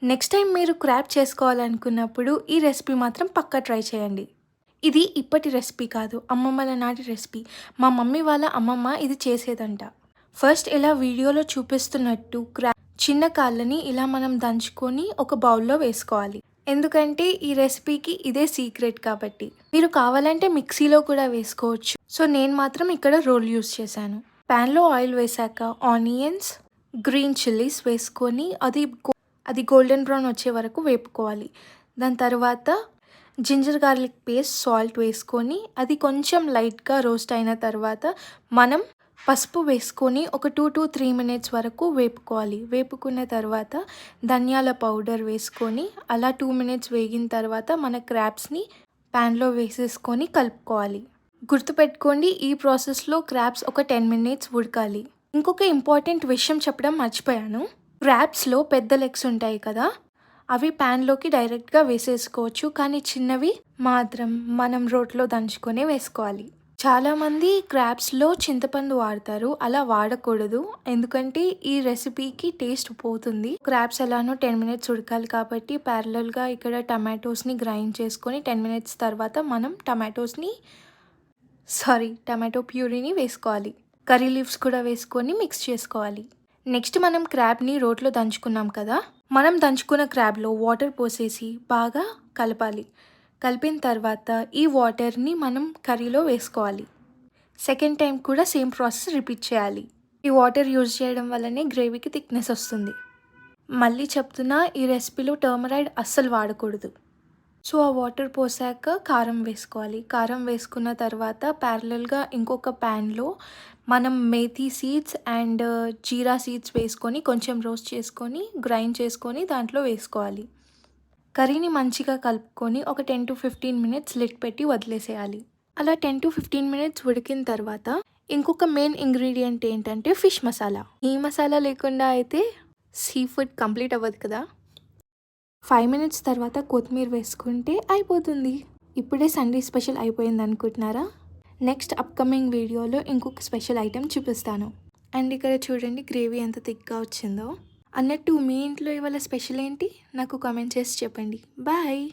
Next time మీరు crab చేసుకోవాలనుకున్నప్పుడు ఈ recipe మాత్రం పక్కా ట్రై చేయండి. ఇది ఇప్పటి రెసిపీ కాదు, అమ్మమ్మల నాటి రెసిపీ. మా మమ్మీ వాళ్ళ అమ్మమ్మ ఇది చేసేదంట. ఫస్ట్ ఇలా వీడియోలో చూపిస్తున్నట్టు చిన్న కాళ్ళని ఇలా మనం దంచుకొని ఒక బౌల్లో వేసుకోవాలి. ఎందుకంటే ఈ రెసిపీకి ఇదే సీక్రెట్ కాబట్టి. మీరు కావాలంటే మిక్సీలో కూడా వేసుకోవచ్చు. సో నేను మాత్రం ఇక్కడ రోల్ యూస్ చేశాను. ప్యాన్లో ఆయిల్ వేసాక ఆనియన్స్, గ్రీన్ చిల్లీస్ వేసుకొని అది గోల్డెన్ బ్రౌన్ వచ్చే వరకు వేపుకోవాలి. దాని తర్వాత జింజర్ గార్లిక్ పేస్ట్, సాల్ట్ వేసుకొని అది కొంచెం లైట్గా రోస్ట్ అయిన తర్వాత మనం పసుపు వేసుకొని ఒక 2 to 3 minutes వరకు వేపుకోవాలి. వేపుకున్న తర్వాత ధనియాల పౌడర్ వేసుకొని అలా 2 minutes వేగిన తర్వాత మన క్రాబ్స్ని ప్యాన్లో వేసేసుకొని కలుపుకోవాలి. గుర్తుపెట్టుకోండి, ఈ ప్రాసెస్లో క్రాబ్స్ ఒక 10 minutes ఉడకాలి. ఇంకొక ఇంపార్టెంట్ విషయం చెప్పడం మర్చిపోయాను. క్రాబ్స్లో పెద్ద లెగ్స్ ఉంటాయి కదా, అవి ప్యాన్లోకి డైరెక్ట్గా వేసేసుకోవచ్చు, కానీ చిన్నవి మాత్రం మనం రోట్లో దంచుకొని వేసుకోవాలి. చాలామంది క్రాబ్స్లో చింతపండు వాడతారు, అలా వాడకూడదు. ఎందుకంటే ఈ రెసిపీకి టేస్ట్ పోతుంది. క్రాబ్స్ ఎలానో 10 minutes ఉడకాలి కాబట్టి ప్యారలల్గా ఇక్కడ టమాటోస్ని గ్రైండ్ చేసుకొని 10 minutes తర్వాత మనం టమాటో ప్యూరీని వేసుకోవాలి. కర్రీ లీవ్స్ కూడా వేసుకొని మిక్స్ చేసుకోవాలి. నెక్స్ట్ మనం క్రాబ్ని రోట్లో దంచుకున్నాం కదా, మనం దంచుకున్న క్రాబ్లో వాటర్ పోసేసి బాగా కలపాలి. కలిపిన తర్వాత ఈ వాటర్ని మనం కర్రీలో వేసుకోవాలి. సెకండ్ టైం కూడా సేమ్ ప్రాసెస్ రిపీట్ చేయాలి. ఈ వాటర్ యూజ్ చేయడం వల్లనే గ్రేవీకి థిక్నెస్ వస్తుంది. మళ్ళీ చెప్తున్నా, ఈ రెసిపీలో టర్మరైడ్ అస్సలు వాడకూడదు. సో ఆ వాటర్ పోసాక కారం వేసుకోవాలి. కారం వేసుకున్న తర్వాత ప్యారలల్గా ఇంకొక ప్యాన్లో మనం methi seeds and jeera seeds వేసుకొని కొంచెం రోస్ట్ చేసుకొని గ్రైండ్ చేసుకొని దాంట్లో వేసుకోవాలి. కర్రీని మంచిగా కలుపుకొని ఒక 10 to 15 minutes లిడ్ పెట్టి వదిలేసేయాలి. అలా 10 to 15 minutes ఉడికిన తర్వాత ఇంకొక మెయిన్ ఇంగ్రీడియంట్ ఏంటంటే ఫిష్ మసాలా. ఈ మసాలా లేకుండా అయితే సీ ఫుడ్ కంప్లీట్ అవ్వదు కదా. 5 minutes తర్వాత కొత్తిమీర వేసుకుంటే అయిపోతుంది. ఇప్పుడే సండే స్పెషల్ అయిపోయింది అనుకుంటున్నారా? నెక్స్ట్ అప్కమింగ్ వీడియోలో ఇంకొక స్పెషల్ ఐటెం చూపిస్తాను. అండ్ ఇక్కడ చూడండి గ్రేవీ ఎంత థిక్గా వచ్చిందో. అన్నట్టు మీ ఇంట్లో ఇవాళ స్పెషల్ ఏంటి నాకు కామెంట్ చేసి చెప్పండి. బాయ్.